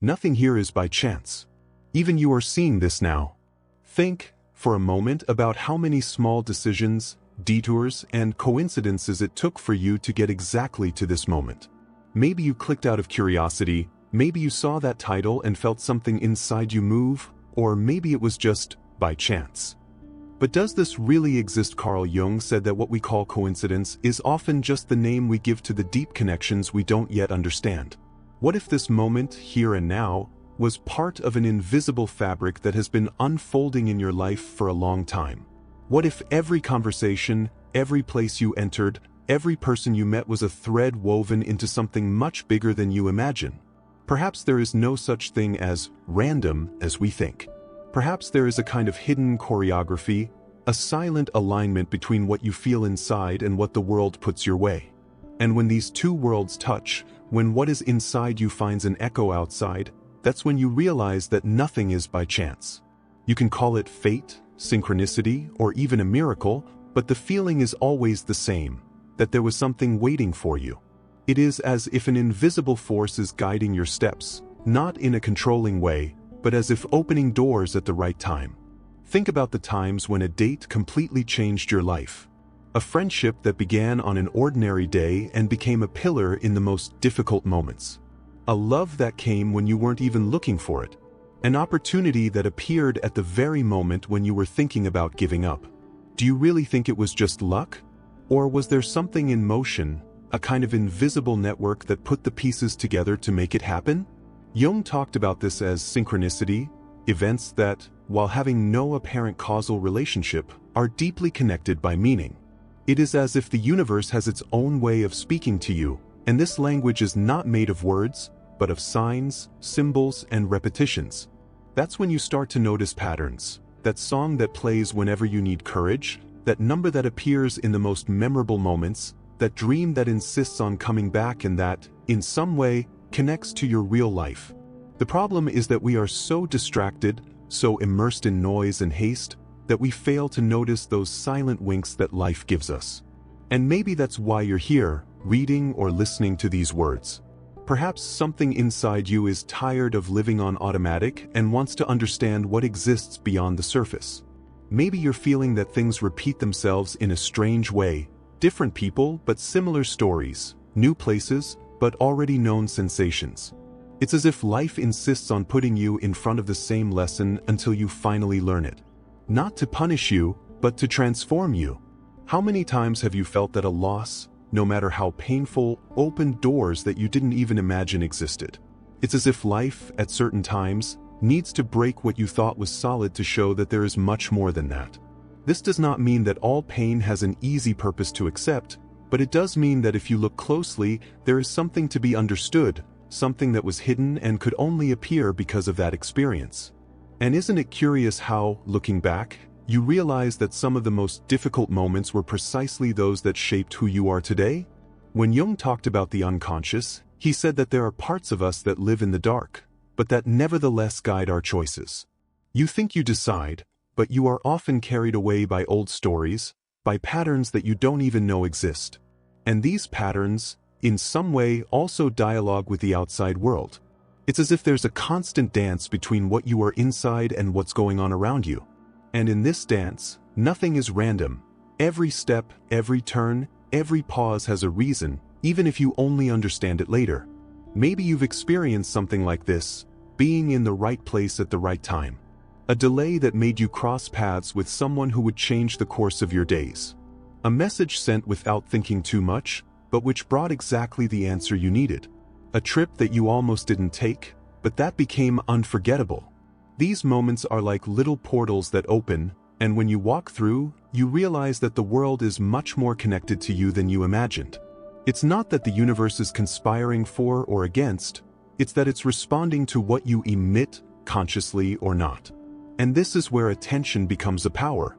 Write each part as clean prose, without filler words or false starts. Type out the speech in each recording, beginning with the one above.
Nothing here is by chance. Even you are seeing this now. Think, for a moment, about how many small decisions, detours, and coincidences it took for you to get exactly to this moment. Maybe you clicked out of curiosity, maybe you saw that title and felt something inside you move, or maybe it was just by chance. But does this really exist? Carl Jung said that what we call coincidence is often just the name we give to the deep connections we don't yet understand. What if this moment, here and now, was part of an invisible fabric that has been unfolding in your life for a long time? What if every conversation, every place you entered, every person you met was a thread woven into something much bigger than you imagine? Perhaps there is no such thing as random as we think. Perhaps there is a kind of hidden choreography, a silent alignment between what you feel inside and what the world puts your way. And when these two worlds touch, when what is inside you finds an echo outside, that's when you realize that nothing is by chance. You can call it fate, synchronicity, or even a miracle, but the feeling is always the same, that there was something waiting for you. It is as if an invisible force is guiding your steps, not in a controlling way, but as if opening doors at the right time. Think about the times when a date completely changed your life. A friendship that began on an ordinary day and became a pillar in the most difficult moments. A love that came when you weren't even looking for it. An opportunity that appeared at the very moment when you were thinking about giving up. Do you really think it was just luck? Or was there something in motion, a kind of invisible network that put the pieces together to make it happen? Jung talked about this as synchronicity, events that, while having no apparent causal relationship, are deeply connected by meaning. It is as if the universe has its own way of speaking to you, and this language is not made of words, but of signs, symbols, and repetitions. That's when you start to notice patterns. That song that plays whenever you need courage, that number that appears in the most memorable moments, that dream that insists on coming back and that, in some way, connects to your real life. The problem is that we are so distracted, so immersed in noise and haste, that we fail to notice those silent winks that life gives us. And maybe that's why you're here, reading or listening to these words. Perhaps something inside you is tired of living on automatic and wants to understand what exists beyond the surface. Maybe you're feeling that things repeat themselves in a strange way, different people but similar stories, new places but already known sensations. It's as if life insists on putting you in front of the same lesson until you finally learn it. Not to punish you, but to transform you. How many times have you felt that a loss, no matter how painful, opened doors that you didn't even imagine existed? It's as if life, at certain times, needs to break what you thought was solid to show that there is much more than that. This does not mean that all pain has an easy purpose to accept, but it does mean that if you look closely, there is something to be understood, something that was hidden and could only appear because of that experience. And isn't it curious how, looking back, you realize that some of the most difficult moments were precisely those that shaped who you are today? When Jung talked about the unconscious, he said that there are parts of us that live in the dark, but that nevertheless guide our choices. You think you decide, but you are often carried away by old stories, by patterns that you don't even know exist. And these patterns, in some way, also dialogue with the outside world. It's as if there's a constant dance between what you are inside and what's going on around you. And in this dance, nothing is random. Every step, every turn, every pause has a reason, even if you only understand it later. Maybe you've experienced something like this, being in the right place at the right time. A delay that made you cross paths with someone who would change the course of your days. A message sent without thinking too much, but which brought exactly the answer you needed. A trip that you almost didn't take, but that became unforgettable. These moments are like little portals that open, and when you walk through, you realize that the world is much more connected to you than you imagined. It's not that the universe is conspiring for or against, it's that it's responding to what you emit, consciously or not. And this is where attention becomes a power.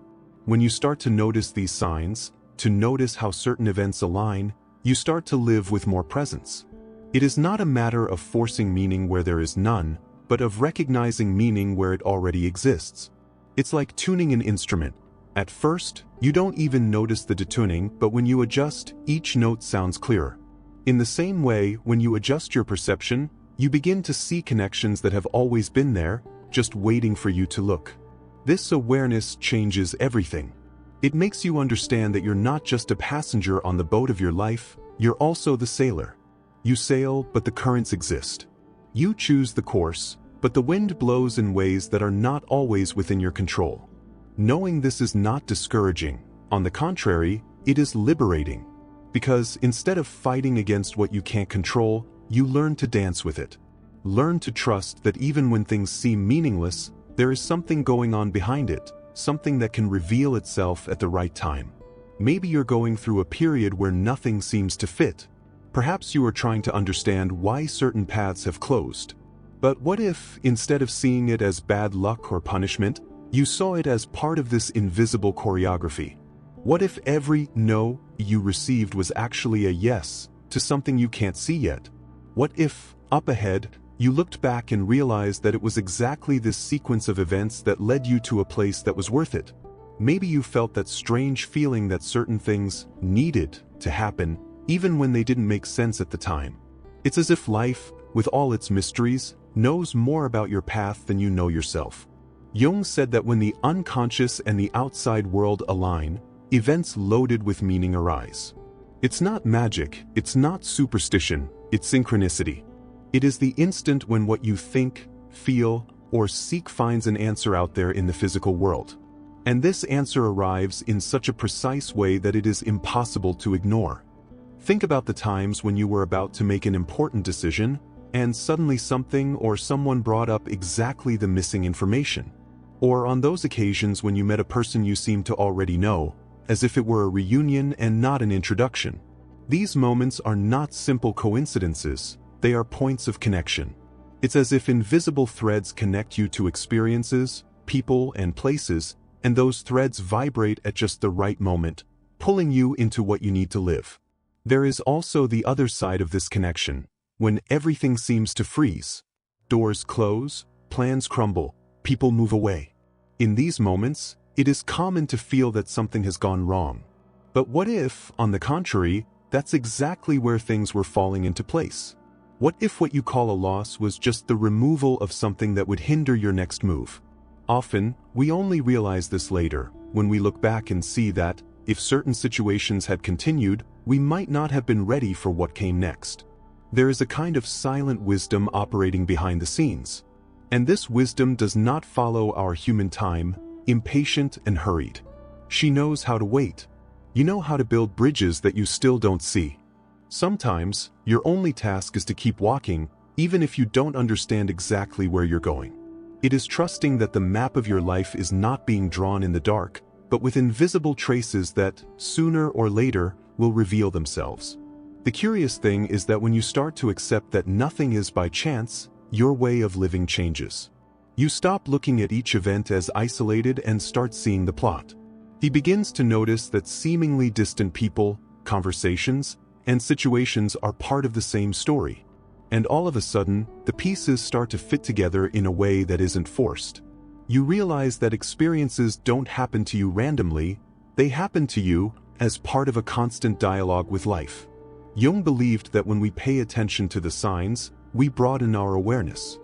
When you start to notice these signs, to notice how certain events align, you start to live with more presence. It is not a matter of forcing meaning where there is none, but of recognizing meaning where it already exists. It's like tuning an instrument. At first, you don't even notice the detuning, but when you adjust, each note sounds clearer. In the same way, when you adjust your perception, You begin to see connections that have always been there, just waiting for you to look. This awareness changes everything. It makes you understand that you're not just a passenger on the boat of your life, you're also the sailor. You sail, but the currents exist. You choose the course, but the wind blows in ways that are not always within your control. Knowing this is not discouraging. On the contrary, it is liberating. Because instead of fighting against what you can't control, you learn to dance with it. Learn to trust that even when things seem meaningless, there is something going on behind it, something that can reveal itself at the right time. Maybe you're going through a period where nothing seems to fit. Perhaps you are trying to understand why certain paths have closed. But what if, instead of seeing it as bad luck or punishment, you saw it as part of this invisible choreography? What if every no you received was actually a yes to something you can't see yet? What if, up ahead, you looked back and realized that it was exactly this sequence of events that led you to a place that was worth it? Maybe you felt that strange feeling that certain things needed to happen, even when they didn't make sense at the time. It's as if life, with all its mysteries, knows more about your path than you know yourself. Jung said that when the unconscious and the outside world align, events loaded with meaning arise. It's not magic, it's not superstition, it's synchronicity. It is the instant when what you think, feel, or seek finds an answer out there in the physical world. And this answer arrives in such a precise way that it is impossible to ignore. Think about the times when you were about to make an important decision, and suddenly something or someone brought up exactly the missing information. Or on those occasions when you met a person you seemed to already know, as if it were a reunion and not an introduction. These moments are not simple coincidences, they are points of connection. It's as if invisible threads connect you to experiences, people, and places, and those threads vibrate at just the right moment, pulling you into what you need to live. There is also the other side of this connection, when everything seems to freeze. Doors close, plans crumble, people move away. In these moments, it is common to feel that something has gone wrong. But what if, on the contrary, that's exactly where things were falling into place? What if what you call a loss was just the removal of something that would hinder your next move? Often, we only realize this later, when we look back and see that, if certain situations had continued, we might not have been ready for what came next. There is a kind of silent wisdom operating behind the scenes. And this wisdom does not follow our human time, impatient and hurried. She knows how to wait. You know how to build bridges that you still don't see. Sometimes, your only task is to keep walking, even if you don't understand exactly where you're going. It is trusting that the map of your life is not being drawn in the dark, but with invisible traces that, sooner or later, will reveal themselves. The curious thing is that when you start to accept that nothing is by chance, your way of living changes. You stop looking at each event as isolated and start seeing the plot. He begins to notice that seemingly distant people, conversations, and situations are part of the same story. And all of a sudden, the pieces start to fit together in a way that isn't forced. You realize that experiences don't happen to you randomly, they happen to you as part of a constant dialogue with life. Jung believed that when we pay attention to the signs, we broaden our awareness.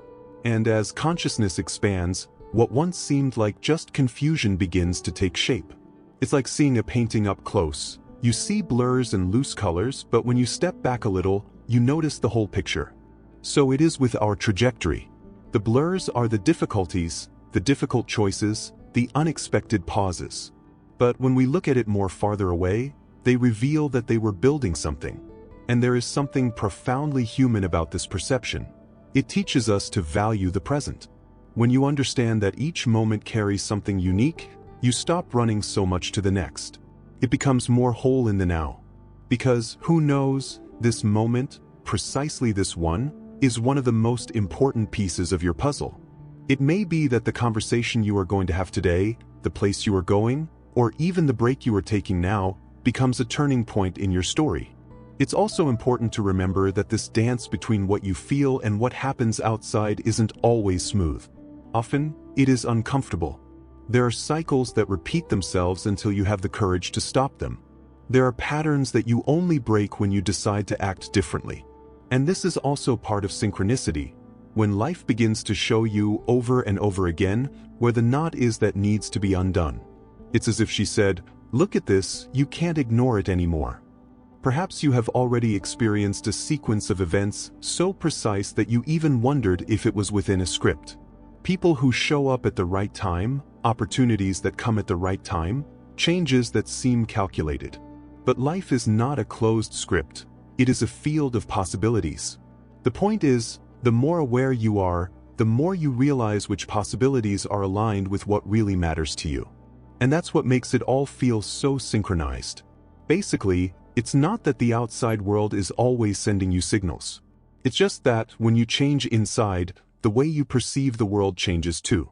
And as consciousness expands, what once seemed like just confusion begins to take shape. It's like seeing a painting up close. You see blurs and loose colors, but when you step back a little, you notice the whole picture. So it is with our trajectory. The blurs are the difficulties, the difficult choices, the unexpected pauses. But when we look at it more farther away, they reveal that they were building something. And there is something profoundly human about this perception. It teaches us to value the present. When you understand that each moment carries something unique, you stop running so much to the next. It becomes more whole in the now. Because, who knows, this moment, precisely this one, is one of the most important pieces of your puzzle. It may be that the conversation you are going to have today, the place you are going, or even the break you are taking now, becomes a turning point in your story. It's also important to remember that this dance between what you feel and what happens outside isn't always smooth. Often, it is uncomfortable. There are cycles that repeat themselves until you have the courage to stop them. There are patterns that you only break when you decide to act differently. And this is also part of synchronicity, when life begins to show you over and over again where the knot is that needs to be undone. It's as if she said, "Look at this, you can't ignore it anymore." Perhaps you have already experienced a sequence of events so precise that you even wondered if it was within a script. People who show up at the right time, opportunities that come at the right time, changes that seem calculated. But life is not a closed script, it is a field of possibilities. The point is, the more aware you are, the more you realize which possibilities are aligned with what really matters to you. And that's what makes it all feel so synchronized. Basically, it's not that the outside world is always sending you signals. It's just that, when you change inside, the way you perceive the world changes too.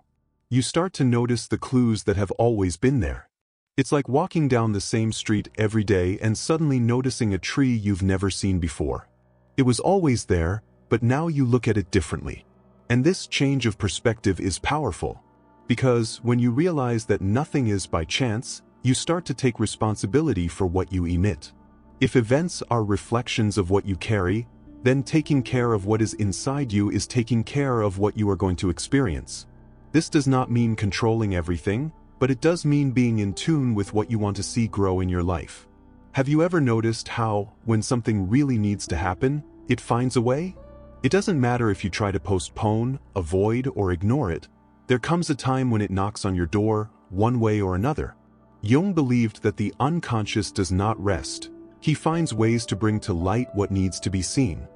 You start to notice the clues that have always been there. It's like walking down the same street every day and suddenly noticing a tree you've never seen before. It was always there, but now you look at it differently. And this change of perspective is powerful. Because when you realize that nothing is by chance, you start to take responsibility for what you emit. If events are reflections of what you carry, then taking care of what is inside you is taking care of what you are going to experience. This does not mean controlling everything, but it does mean being in tune with what you want to see grow in your life. Have you ever noticed how, when something really needs to happen, it finds a way? It doesn't matter if you try to postpone, avoid, or ignore it. There comes a time when it knocks on your door, one way or another. Jung believed that the unconscious does not rest. He finds ways to bring to light what needs to be seen.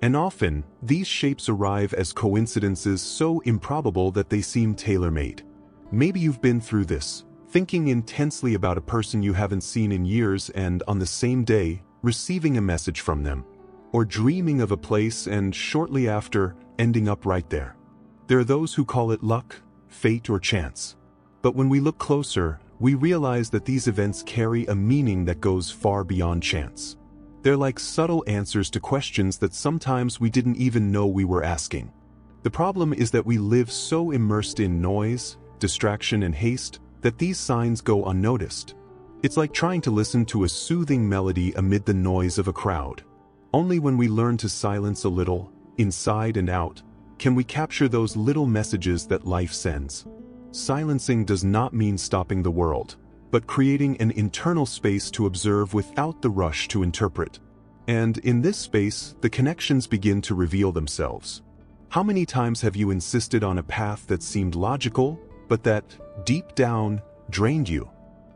And often, these shapes arrive as coincidences so improbable that they seem tailor-made. Maybe you've been through this, thinking intensely about a person you haven't seen in years and, on the same day, receiving a message from them. Or dreaming of a place and, shortly after, ending up right there. There are those who call it luck, fate, or chance. But when we look closer, we realize that these events carry a meaning that goes far beyond chance. They're like subtle answers to questions that sometimes we didn't even know we were asking. The problem is that we live so immersed in noise, distraction, and haste that these signs go unnoticed. It's like trying to listen to a soothing melody amid the noise of a crowd. Only when we learn to silence a little, inside and out, can we capture those little messages that life sends. Silencing does not mean stopping the world, but creating an internal space to observe without the rush to interpret. And in this space, the connections begin to reveal themselves. How many times have you insisted on a path that seemed logical, but that, deep down, drained you?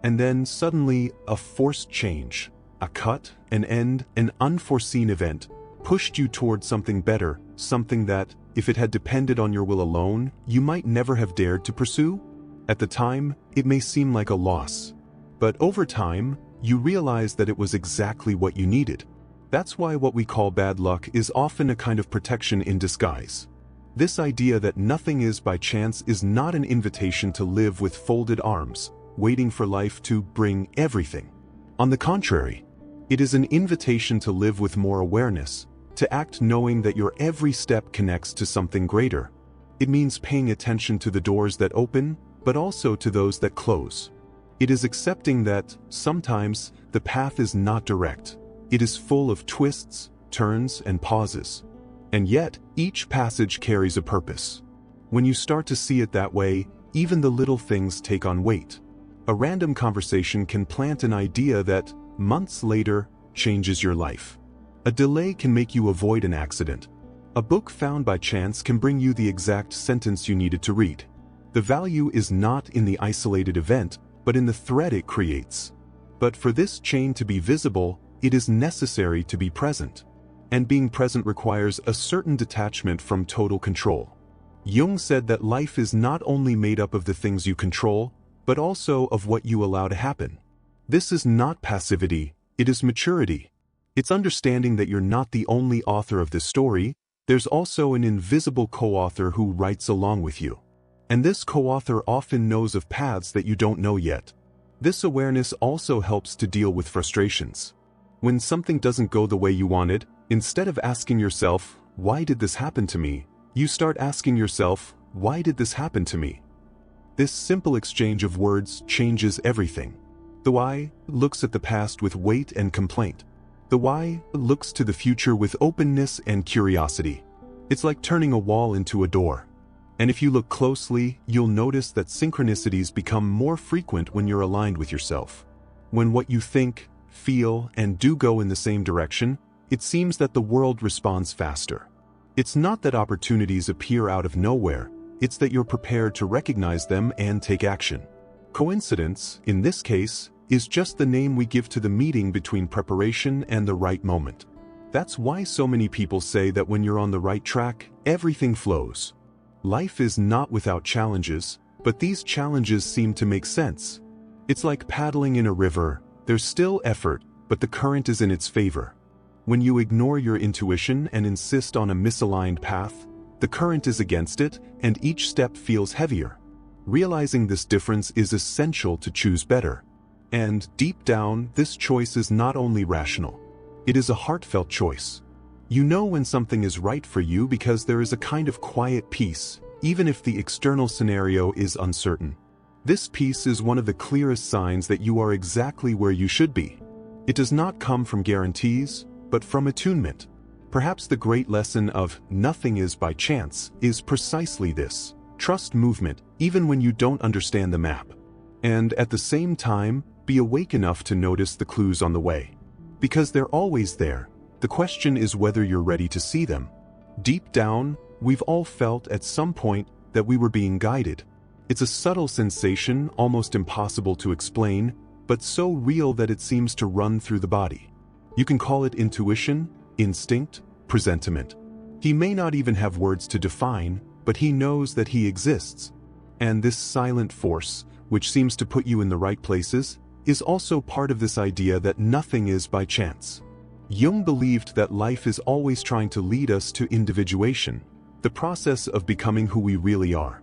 And then suddenly, a forced change, a cut, an end, an unforeseen event, pushed you toward something better, something that, if it had depended on your will alone, you might never have dared to pursue? At the time, it may seem like a loss. But over time, you realize that it was exactly what you needed. That's why what we call bad luck is often a kind of protection in disguise. This idea that nothing is by chance is not an invitation to live with folded arms, waiting for life to bring everything. On the contrary, it is an invitation to live with more awareness, to act knowing that your every step connects to something greater. It means paying attention to the doors that open, but also to those that close. It is accepting that, sometimes, the path is not direct. It is full of twists, turns, and pauses. And yet, each passage carries a purpose. When you start to see it that way, even the little things take on weight. A random conversation can plant an idea that, months later, changes your life. A delay can make you avoid an accident. A book found by chance can bring you the exact sentence you needed to read. The value is not in the isolated event, but in the thread it creates. But for this chain to be visible, it is necessary to be present. And being present requires a certain detachment from total control. Jung said that life is not only made up of the things you control, but also of what you allow to happen. This is not passivity, it is maturity. It's understanding that you're not the only author of this story, there's also an invisible co-author who writes along with you. And this co-author often knows of paths that you don't know yet. This awareness also helps to deal with frustrations. When something doesn't go the way you wanted, instead of asking yourself, "Why did this happen to me?" you start asking yourself, "Why did this happen to me?" This simple exchange of words changes everything. The why looks at the past with weight and complaint. The why looks to the future with openness and curiosity. It's like turning a wall into a door. And if you look closely, you'll notice that synchronicities become more frequent when you're aligned with yourself. When what you think, feel, and do go in the same direction, it seems that the world responds faster. It's not that opportunities appear out of nowhere, it's that you're prepared to recognize them and take action. Coincidence, in this case, is just the name we give to the meeting between preparation and the right moment. That's why so many people say that when you're on the right track, everything flows. Life is not without challenges, but these challenges seem to make sense. It's like paddling in a river, there's still effort, but the current is in its favor. When you ignore your intuition and insist on a misaligned path, the current is against it, and each step feels heavier. Realizing this difference is essential to choose better. And, deep down, this choice is not only rational. It is a heartfelt choice. You know when something is right for you because there is a kind of quiet peace, even if the external scenario is uncertain. This peace is one of the clearest signs that you are exactly where you should be. It does not come from guarantees, but from attunement. Perhaps the great lesson of nothing is by chance is precisely this. Trust movement, even when you don't understand the map. And at the same time, be awake enough to notice the clues on the way. Because they're always there. The question is whether you're ready to see them. Deep down, we've all felt at some point that we were being guided. It's a subtle sensation, almost impossible to explain, but so real that it seems to run through the body. You can call it intuition, instinct, presentiment. He may not even have words to define, but he knows that he exists. And this silent force, which seems to put you in the right places, is also part of this idea that nothing is by chance. Jung believed that life is always trying to lead us to individuation, the process of becoming who we really are.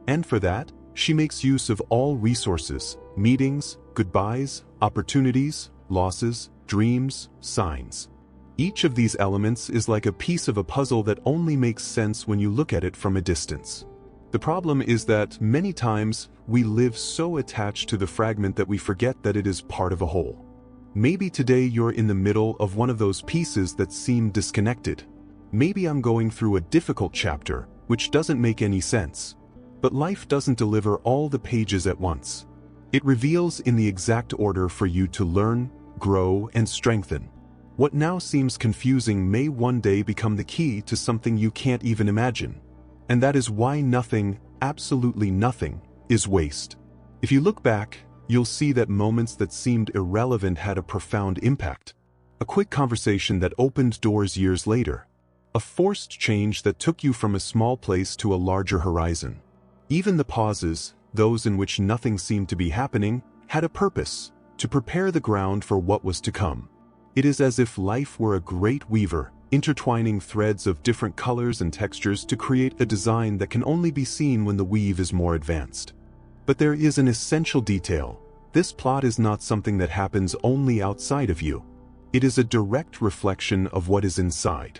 And for that, she makes use of all resources, meetings, goodbyes, opportunities, losses, dreams, signs. Each of these elements is like a piece of a puzzle that only makes sense when you look at it from a distance. The problem is that many times we live so attached to the fragment that we forget that it is part of a whole. Maybe today you're in the middle of one of those pieces that seem disconnected. Maybe I'm going through a difficult chapter, which doesn't make any sense. But life doesn't deliver all the pages at once. It reveals in the exact order for you to learn, grow, and strengthen. What now seems confusing may one day become the key to something you can't even imagine. And that is why nothing, absolutely nothing, is waste. If you look back, you'll see that moments that seemed irrelevant had a profound impact. A quick conversation that opened doors years later. A forced change that took you from a small place to a larger horizon. Even the pauses, those in which nothing seemed to be happening, had a purpose, to prepare the ground for what was to come. It is as if life were a great weaver, intertwining threads of different colors and textures to create a design that can only be seen when the weave is more advanced. But there is an essential detail. This plot is not something that happens only outside of you. It is a direct reflection of what is inside.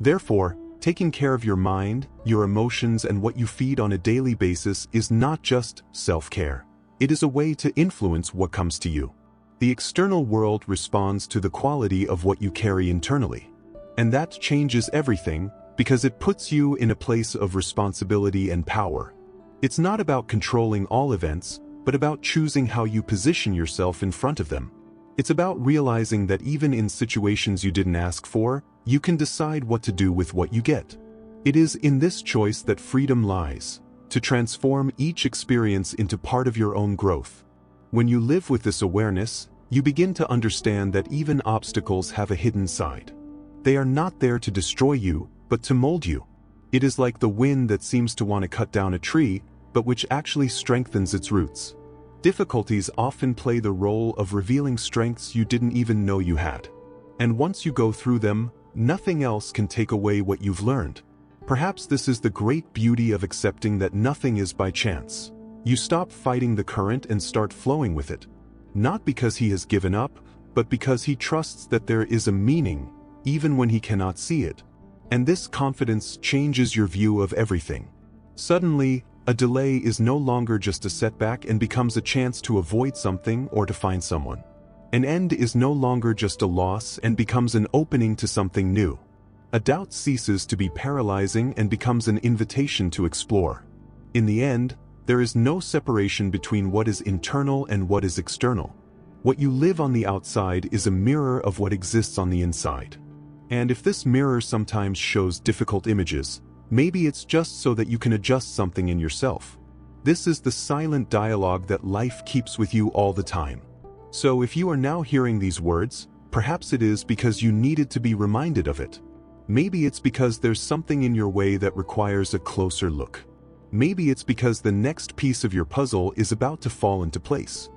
Therefore, taking care of your mind, your emotions, and what you feed on a daily basis is not just self-care. It is a way to influence what comes to you. The external world responds to the quality of what you carry internally. And that changes everything, because it puts you in a place of responsibility and power. It's not about controlling all events, but about choosing how you position yourself in front of them. It's about realizing that even in situations you didn't ask for, you can decide what to do with what you get. It is in this choice that freedom lies, to transform each experience into part of your own growth. When you live with this awareness, you begin to understand that even obstacles have a hidden side. They are not there to destroy you, but to mold you. It is like the wind that seems to want to cut down a tree, but which actually strengthens its roots. Difficulties often play the role of revealing strengths you didn't even know you had. And once you go through them, nothing else can take away what you've learned. Perhaps this is the great beauty of accepting that nothing is by chance. You stop fighting the current and start flowing with it. Not because he has given up, but because he trusts that there is a meaning, even when he cannot see it. And this confidence changes your view of everything. Suddenly, a delay is no longer just a setback and becomes a chance to avoid something or to find someone. An end is no longer just a loss and becomes an opening to something new. A doubt ceases to be paralyzing and becomes an invitation to explore. In the end, there is no separation between what is internal and what is external. What you live on the outside is a mirror of what exists on the inside. And if this mirror sometimes shows difficult images, maybe it's just so that you can adjust something in yourself. This is the silent dialogue that life keeps with you all the time. So if you are now hearing these words, perhaps it is because you needed to be reminded of it. Maybe it's because there's something in your way that requires a closer look. Maybe it's because the next piece of your puzzle is about to fall into place.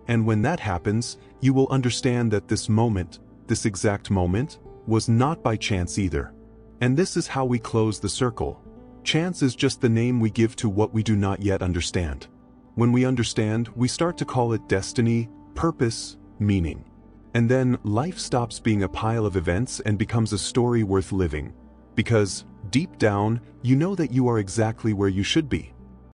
And when that happens, you will understand that this moment, this exact moment, was not by chance either. And this is how we close the circle. Chance is just the name we give to what we do not yet understand. When we understand, we start to call it destiny, purpose, meaning. And then life stops being a pile of events and becomes a story worth living. Because, deep down, you know that you are exactly where you should be.